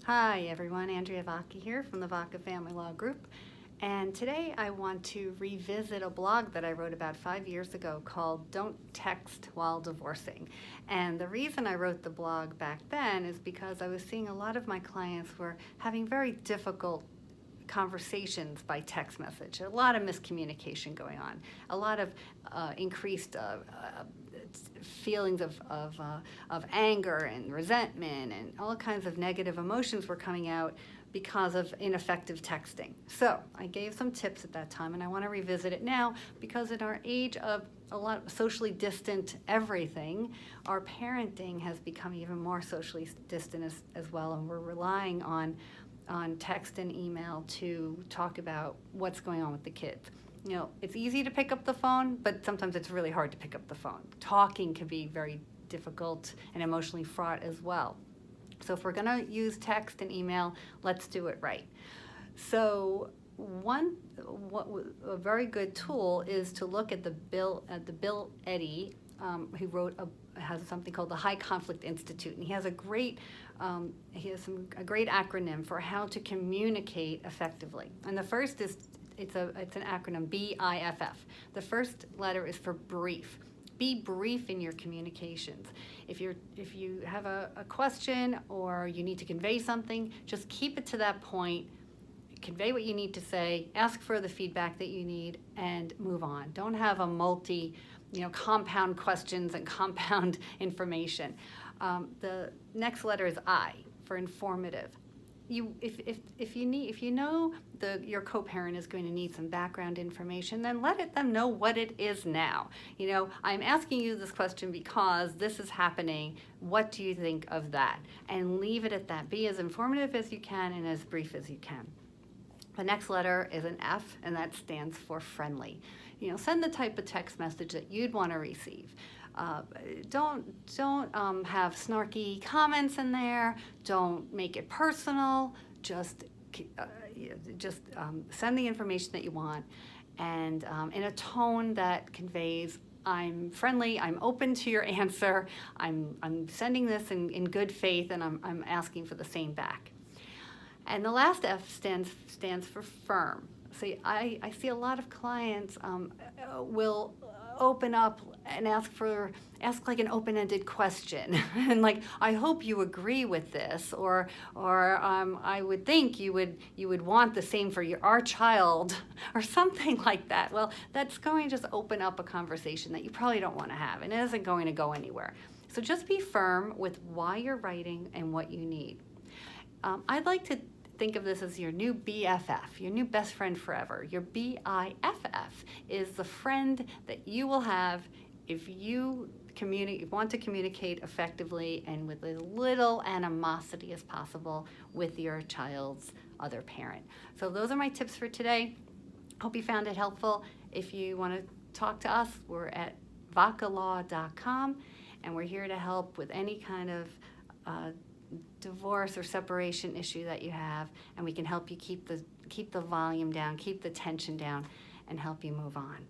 Hi everyone, Andrea Vaca here from the Vaca Family Law Group, and today I want to revisit a blog that I wrote about 5 years ago called Don't Text While Divorcing. And the reason I wrote the blog back then is because I was seeing a lot of my clients were having very difficult conversations by text message, a lot of miscommunication going on, a lot of increased feelings of anger and resentment, and all kinds of negative emotions were coming out because of ineffective texting. So I gave some tips at that time, and I want to revisit it now because in our age of a lot of socially distant everything, our parenting has become even more socially distant as well, and we're relying on text and email to talk about what's going on with the kids. You know, it's easy to pick up the phone, but sometimes it's really hard to pick up the phone. Talking can be very difficult and emotionally fraught as well. So if we're going to use text and email, let's do it right. So a very good tool is to look at the Bill Eddy, who has something called the High Conflict Institute, and he has a great acronym for how to communicate effectively. And the first is it's an acronym BIFF. The first letter is for brief. Be brief in your communications. If you have a question or you need to convey something, just keep it to that point. Convey what you need to say, ask for the feedback that you need, and move on. Don't have a compound questions and compound information. The next letter is I for informative. If you know your co-parent is going to need some background information, then let them know what it is now. You know, I'm asking you this question because this is happening. What do you think of that? And leave it at that. Be as informative as you can and as brief as you can. The next letter is an F, and that stands for friendly. You know, send the type of text message that you'd want to receive. Don't have snarky comments in there. Don't make it personal. Just send the information that you want, and in a tone that conveys, I'm friendly, I'm open to your answer, I'm sending this in good faith, and I'm asking for the same back. And the last F stands for firm. See, I see a lot of clients will open up and ask like an open-ended question, and like, I hope you agree with this, or I would think you would want the same for our child, or something like that. Well, that's going to just open up a conversation that you probably don't want to have, and it isn't going to go anywhere. So just be firm with why you're writing and what you need. I'd like to think of this as your new BFF, your new best friend forever. Your BIFF is the friend that you will have if you want to communicate effectively and with as little animosity as possible with your child's other parent. So those are my tips for today. Hope you found it helpful. If you want to talk to us, we're at vacalaw.com, and we're here to help with any kind of divorce or separation issue that you have, and we can help you keep the volume down, keep the tension down, and help you move on.